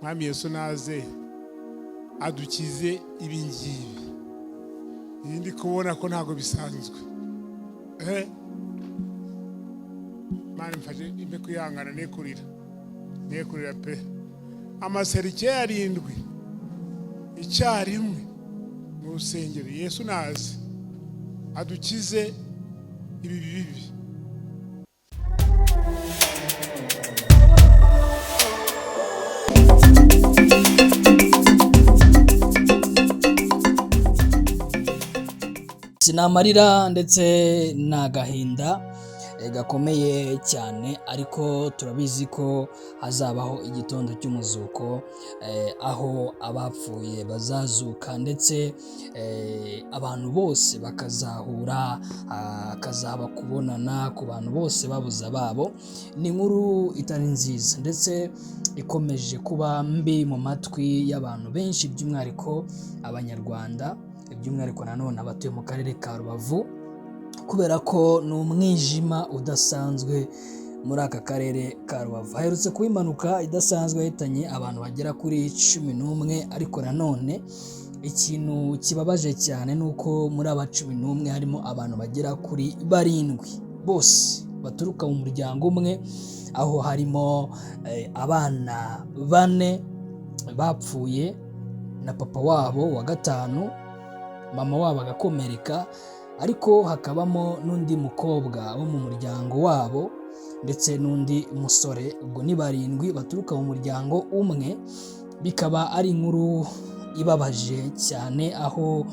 mwami Yesu naze adukize ibingibi. Ndi kubona ko ntago bisanzwe. Mani mfashe imbe kuyangana nekurira pe. Amaserike yarindwi icyarimwe mu rusengero. Yesu naze adukize ibi bibi. Sinamarira ndetse n'agahinda gakomeye cyane, ariko turabizi ko hazabaho igitondo cy'umuzuko, aho abapfuye bazazuka ndetse abantu bose bakazahura, hakazaba kubonana ku bantu bose babuze ababo. Ni inkuru itari nziza ndetse ikomeje kuba mbi mu matwi y'abantu benshi, by'umwihariko abanyarwanda, by'umwihariko nanone abatuye mu karere ka Rubavu, kubera ko ni umwijima udasanzwe muri aka karere ka Rubavu. Haherutse kuba impanuka idasanzwe yahitanye abantu bagera kuri 11, ariko nanone ikintu kibabaje cyane ni uko muri aba 11 harimo abantu bagera kuri 7 bose baturuka mu muryango umwe, aho harimo abana 4 bapfuye na papa wabo wa 5, mama wabo agakomereka, ariko hakabamo n'undi mukobwa wo mu muryango wabo ndetse n'undi musore. Ubwo ni 7 baturuka mu muryango umwe. Bikaba ari inkuru ibabaje cyane, aho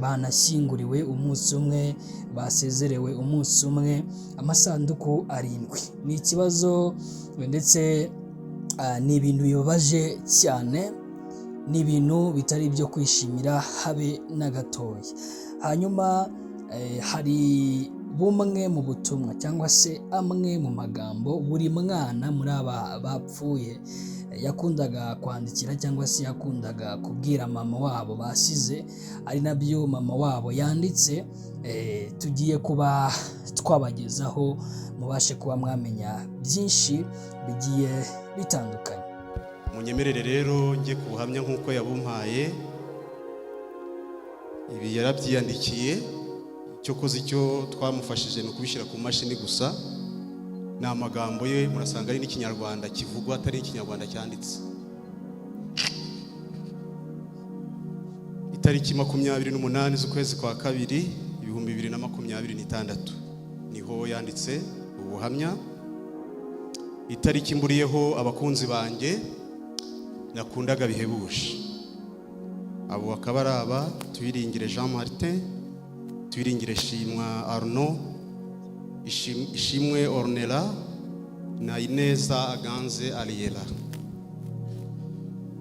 banashyinguriwe umunsi umwe, basezerewe umunsi umwe, amasanduku 7. Ni ikibazo ndetse ni ibintu bibabaje cyane, ni ibintu bitari ibyo kwishimira habe na gatoya. Hanyuma hari bumwe mu butumwa cyangwa se amwe mu magambo buri mwana muri aba bapfuye yakundaga kwandikira cyangwa se yakundaga kubwira mama wabo basize, ari nabyo mama wabo yanditse. Tugiye kuba twabagezaho, mubashe kuba mwamenya byinshi bigiye bitandukanye. Munyemerere rero njye kubuhamya nk'uko yabumpaye. Ibi yarabyiyandikiye, cyo koze icyo twamufashije no kubishyira ku mashini gusa. Ni amagambo ye, murasanga ari n'ikinyarwanda kivugwa, atari ikinyarwanda cyanditse. Itariki 28 z'ukwezi kwa 2 2026 niho yanditse ubuhamya. Itariki mburiyeho abakunzi banjye nakundaga bihebuje. Abo akaba ari aba Tuyiringire Jean Martin, Tuyiringire Shimwa Arnaud, Ishimwe Ornella na Ineza Aganze Ariela.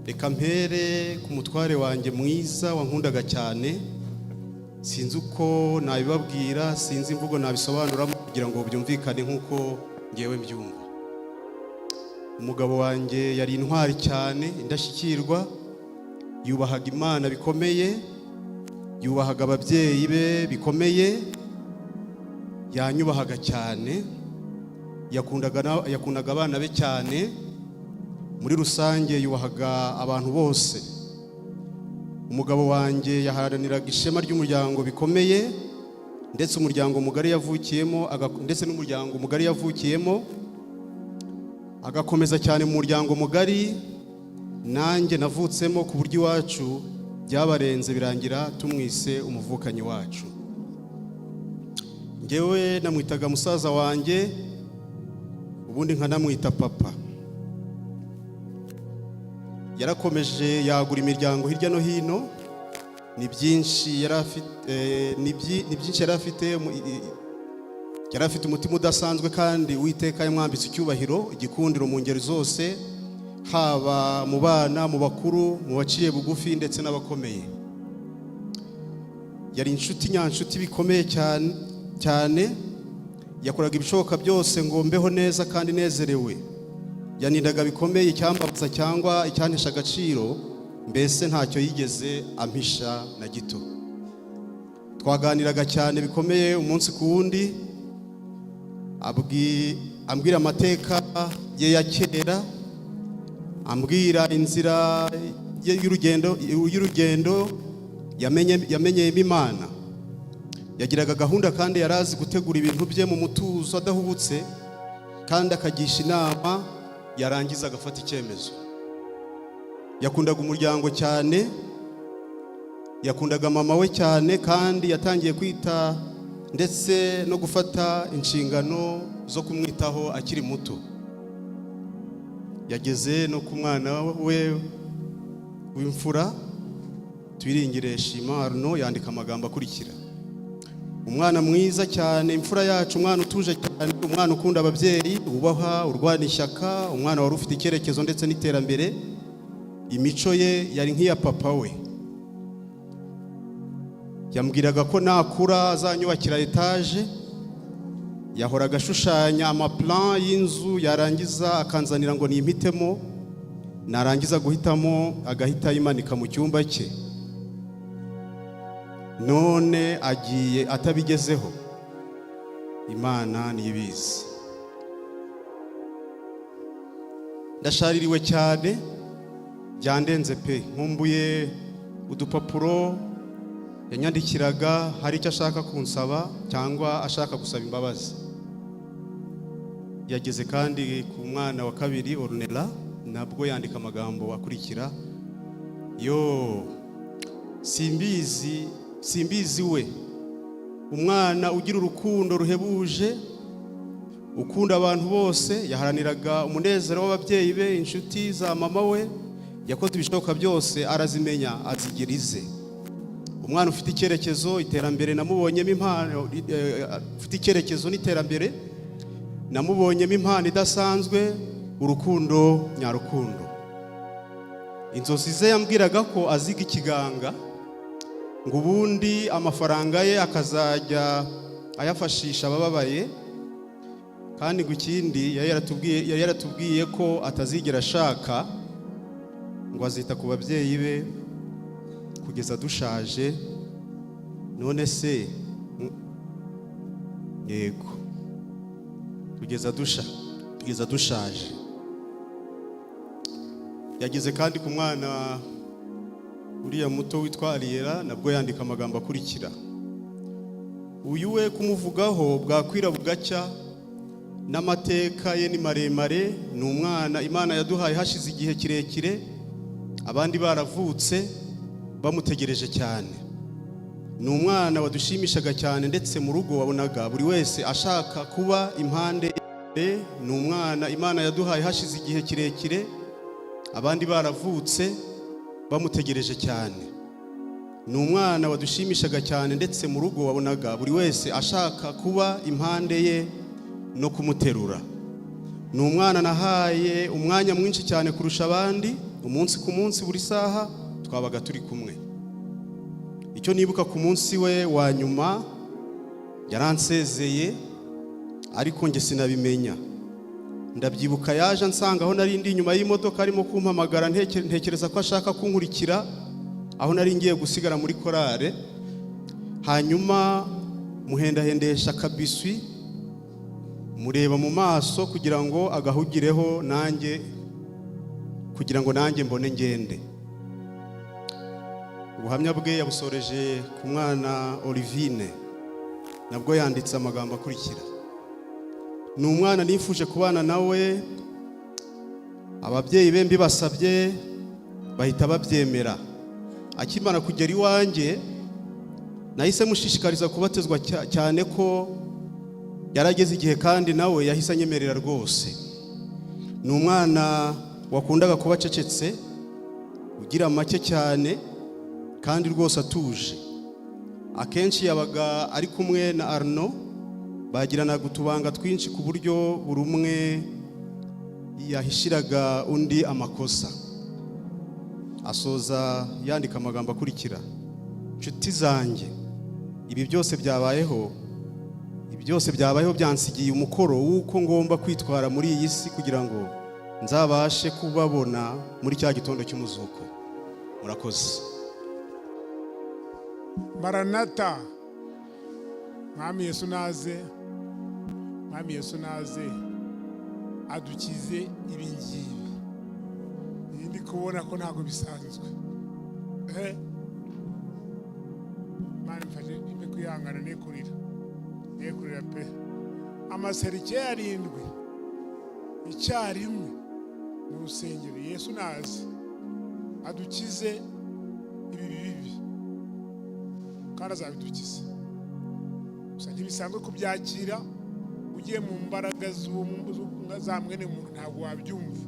Reka mpere ku mutware wanjye mwiza wankundaga cyane. Sinzi uko nabibabwira, sinzi imvugo nabisobanura kugira ngo byumvikane nk'uko ngewe mbyumva. Umugabo wanjye yari intwari cyane, indashyikirwa, yubahaga Imana bikomeye, yubahaga ababyeyi be bikomeye, yanyubahaga cyane, yakundaga abana be cyane. Muri rusange yubahaga abantu bose. Umugabo wanjye yaharaniraga ishema ry'umuryango bikomeye, ndetse umuryango mugari yavukiyemo, ndetse n'umuryango mugari yavukiyemo agakomeza cyane mu muryango mugari. Nanjye navutsemo ku buryo iwacu byabarenze birangira tumwise umuvukanyi wacu. Ngewe namwitaga musaza wanjye, ubundi nkanamwita papa. Yarakomeje yagura imiryango hirya no hino. Ni byinshi yari afite umutima udasanzwe, kandi Uwiteka yamwambitse icyubahiro, igikundiro mu ngeri zose, haba mu bana, mu bakuru, mu baciye bugufi ndetse n'abakomeye. Yari inshuti nyanshuti bikomeye cyane. Yakoraga ibishoboka byose ngo mbeho neza kandi nezerewe. Yanindaga bikomeye icyambabaza cyangwa icyantesha agaciro, mbese ntacyo yigeze ampisha na gito. Twaganiraga cyane bikomeye umunsi ku wundi, ambwira amateka ye ya kera, ambwira inzira y'urugendo yamenyeyemo Imana. Yagiraga gahunda kandi yarazi gutegura ibintu bye mu mutuzo adahubutse, kandi akagisha inama, yarangiza agafata icyemezo. Yakundaga umuryango cyane, yakundaga mama we cyane, kandi yatangiye kwita ndetse no gufata inshingano zo kumwitaho akiri muto. Yageze no ku mwana we w'imfura Twiringire Shima Arno, yandika amagambo akurikira: umwana mwiza cyane, imfura yacu, umwana utuje cyane, umwana ukunda ababyeyi, ubaha, urwana ishyaka, umwana wari ufite icyerekezo ndetse n'iterambere. Imico ye yari nk'iya papa we. Yambwiraga ko nakura azanyubakira etaje. Yahoraga ashushanya amaplan y'inzu, yarangiza akanzanira ngo nimpitemo, narangiza guhitamo agahita yimanika mu cyumba cye. None agiye atabigezeho, Imana niyibizi. Ndashaririwe cyane, byandenze pe. Nkumbuye udupapuro yanyandikiraga, hari icyo ashaka kunsaba cyangwa ashaka gusaba imbabazi. Yageze kandi ku mwana wa kabiri Ornella, nabwo yandika amagambo akurikira: yo simbizi we, umwana ugira urukundo ruhebuje, ukunda abantu bose, yaharaniraga umunezero w'ababyeyi be, inshuti za mama we, yakoze ibishoboka byose arazimenya azigirize. Umwana ufite icyerekezo, iterambere namubonyemo impano, ufite icyerekezo n'iterambere namubonyemo impano idasanzwe, urukundo nyarukundo. Inzozi ze yambwiraga ko aziga ikiganga, ngo ubundi amafaranga ye akazajya ayafashisha abababaye, kandi ngo ikindi yari yaratubwiye ko atazigera ashaka, ngo azita ku babyeyi be kugeza dushaje. None se yego, kugeza dushaje. Yageze kandi ku mwana uriya muto witwa Ariela, nabwo yandika amagambo akurikira: uyu we kumuvugaho bwakwira bugacya, n'amateka ye ni maremare. Ni umwana Imana yaduhaye hashize igihe kirekire, abandi baravutse bamutegereje cyane. Ni umwana wadushimishaga cyane, ndetse mu rugo wabonaga buri wese ashaka kuba impande ye. Ni umwana Imana yaduhaye hashize igihe kirekire, abandi baravutse bamutegereje cyane. Ni umwana wadushimishaga cyane, ndetse mu rugo wabonaga buri wese ashaka kuba impande ye no kumuterura. Ni umwana nahaye umwanya mwinshi cyane kurusha abandi, umunsi ku munsi, buri saha twabaga turi kumwe. Icyo nibuka ku munsi we wa nyuma, yaransezeye ariko nge sinabimenya. Ndabyibuka yaje ansanga aho nari ndi inyuma y'imodoka, arimo kumpamagara, ntekereza ko ashaka kunkurikira aho nari ngiye gusigara muri korale. Hanyuma muhendahendesha kabiswi, mureba mu maso kugira ngo agahugireho nanjye, kugira ngo nanjye mbone ngende. Ubuhamya bwe yabusoreje ku mwana Olivine, nabwo yanditse amagambo akurikira: ni umwana nifuje kubana nawe, ababyeyi be mbibasabye bahita babyemera. Akimara kugera iwanjye, nahise mushishikariza kubatezwa cyane ko yarageze igihe, kandi nawe yahise anyemerera rwose. Ni umwana wakundaga kuba acecetse, ugira make cyane, kandi rwose atuje. Akenshi yabaga ari kumwe na Arno, bagiranaga utubanga twinshi ku buryo buri umwe yahishiraga undi amakosa. Asoza yandika amagambo akurikira: nshuti zanjye, ibi byose byabayeho byansigiye umukoro w'uko ngomba kwitwara muri iyi si kugira ngo nzabashe kubabona muri cya gitondo cy'umuzuko. Murakoze. Maranatha. Mwami Yesu naze, Mwami Yesu naze adukize ibingibi. ndi kubona ko ntabwo bisanzwe. Mani mfashe imbe kwihangana nekurira pe. Amaserike 7 icyarimwe mu rusengero. Yesu nazi adukize ibi bibi kandi azabidukiza. Gusa ntibisanzwe kubyakira ugiye mu mbaraga za mwene muntu ntabwo wabyumva,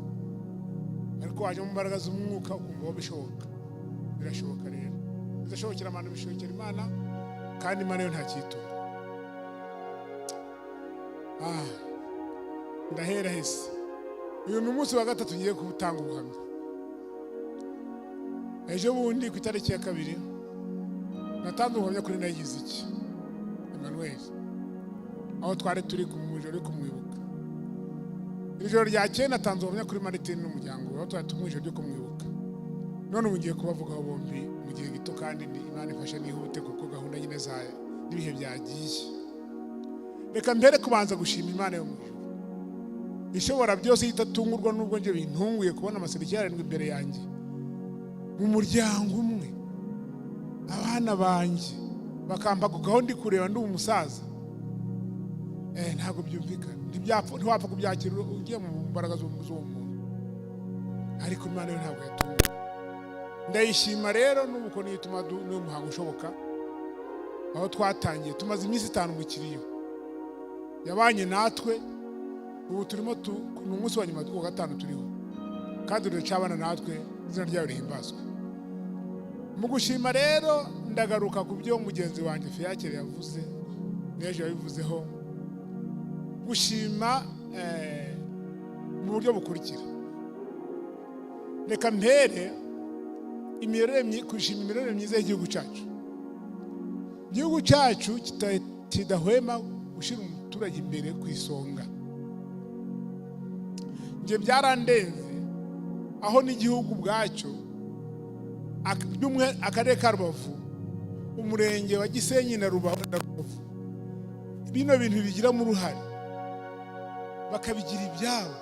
ariko waje mu mbaraga z'umwuka ukumva bishoboka. Birashoboka rero, bizashobokera abantu, bishobokera Imana, kandi Imana yo nta kintu. Ndahera hese. Uyu ni umunsi wa 3 ngiye kubutanga ubuhamya. Ejo bundi ku itariki ya 2 natanze ubuhamya kuri Nayiziki Emmanuel, aho twari turi ku mujoro kumwibuka. Ijoro ryakeye natanze ubuhamya kuri Martin n'umuryango, aho twari tumwije ryo kumwibuka. None ugiye kubavugaho bombi mu gihe gito, kandi Imana ifashe nihute kuko gahunda nyine zayo n'ibihe byagiye. Reka mbere kubanza gushima Imana yo mu ijuru ishobora byose, itatungurwa n'ubwo nje bintunguye kubona amaserike 7 imbere yanjye mu muryango umwe. Abana banjye bakambagukaho ndi kureba ndi umusaza. Ntabwo byumvikana, ntiwapfa kubyakira ugiye mu mbaraga z'uwo muntu, ariko Imana yo ntabwo yatunguye. Ndayishima rero n'uko nituma n'umuhango ushoboka. Aho twatangiye tumaze iminsi 5 mu kiriyo, yabanye natwe. Ubu turimo ni umunsi wa nyuma wa 5 turiho, kandi ruracabana natwe. Izina ryayo rihimbazwe. Mu gushima rero ndagaruka ku byo mugenzi wanjye Fiacre yavuze n'ejo yabivuzeho. Gushima mu buryo bukurikira. Reka mpere kushima imirire myiza y'igihugu cyacu. Igihugu cyacu kidahwema gushyira umuturage imbere ku isonga. Nje byarandenze aho n'igihugu bwacyo, akarere ka Rubavu, umurenge wa Gisenyi na Rubavu, bino bintu bigiramo uruhare bakabigira ibyabo.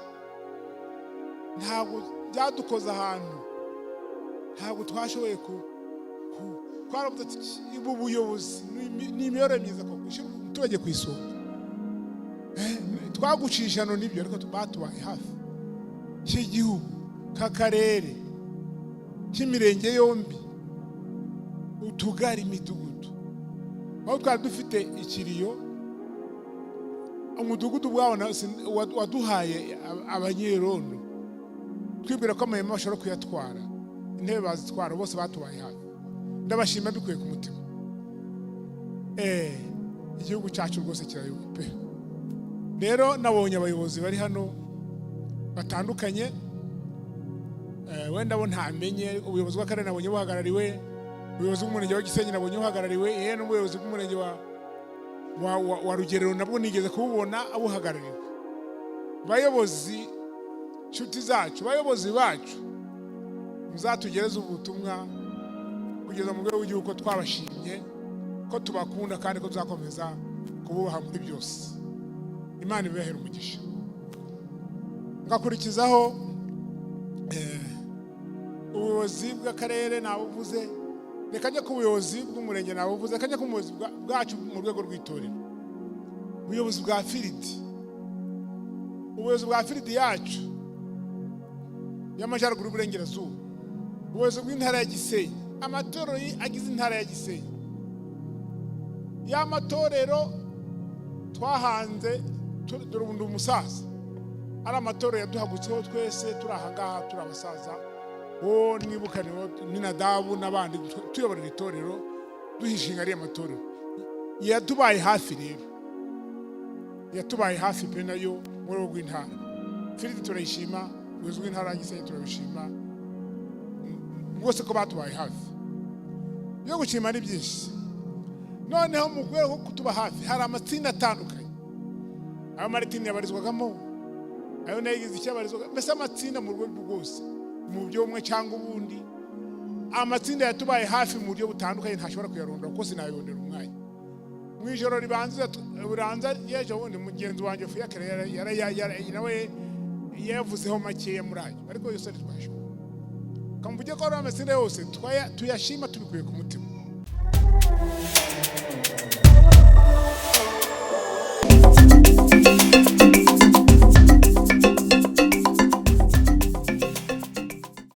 Ntabwo byadukoze ahantu, ntabwo twashoboye twaravuze ati ubu buyobozi n'imiyoborere myiza ko gushyira umuturage ku isonga. Twagucisha no nibyo, ariko batubaye hafi cy'igihugu, k'akarere, cy'imirenge yombi, utugari, imidugudu. Aho twari dufite ikiriyo, umudugudu waduhaye abanyerondo, twibwira ko amahema bashobora kuyatwara, intebe bazitwara, bose batubaye hafi. Ndabashima bikuye ku mutima. Igihugu cyacu rwose kirayoboye pe. Rero nabonye abayobozi bari hano batandukanye. Wenda bo ntamenye ubuyobozi bw'akarere nabonye buhagarariwe, ubuyobozi bw'umurenge wa Gisenyi nabonye buhagarariwe, n'ubuyobozi bw'umurenge wa Rugerero nabwo nigeze kububona abuhagarariwe. Bayobozi nshuti zacu, bayobozi bacu, muzatugereza ubutumwa kugeza mu rwego rw'igihugu ko twabashimye, ko tubakunda, kandi ko tuzakomeza kububaha muri byose. Imana ibahera umugisha. Ngakurikizaho ubuyobozi bw'akarere nabuvuze, reka njye ku buyobozi bw'umurenge nabuvuze, reka njye ku buyobozi bwacu mu rwego rw'itorero. Ubuyobozi bwa Firidi, ubuyobozi bwa Firidi yacu y'Amajyaruguru y'Uburengerazuba, ubuyobozi bw'intara ya Gisenyi, amatorero agize intara ya Gisenyi, y'amatorero twahanze dore ubundi umusaza, ari amatorero yaduhagutseho twese turi aha ngaha, turi abasaza, wo mwibukane ni Nadabu n'abandi tuyoborera itorero, duhishinga ari amatorero. Yatubaye hafi rero, yatubaye hafi pe nayo mu rwego rw'intara. Firidi turayishima, ubuyobozi bw'intara ya Gisenyi turabishima, bwose ko batubaye hafi. Yo gushima ari byinshi. Noneho mu rwego rwo kutuba hafi hari amatsinda atandukanye. Ayo Martin yabarizwagamo, ayo Nayigize icyabarizwaga, mbese amatsinda mu rwego rwose, mu buryo bumwe cyangwa ubundi. Amatsinda yatubaye hafi mu buryo butandukanye, ntashobora kuyarondora kuko sinayibonera umwanya. Mu ijoro ribanza yejo wundi mugenzi wanjye Fiacre nawe yavuzeho makeya muri ayo, ariko yose twashoboye. kamvuge ko ari amasinde yose tuyashima tubikuye ku mutima.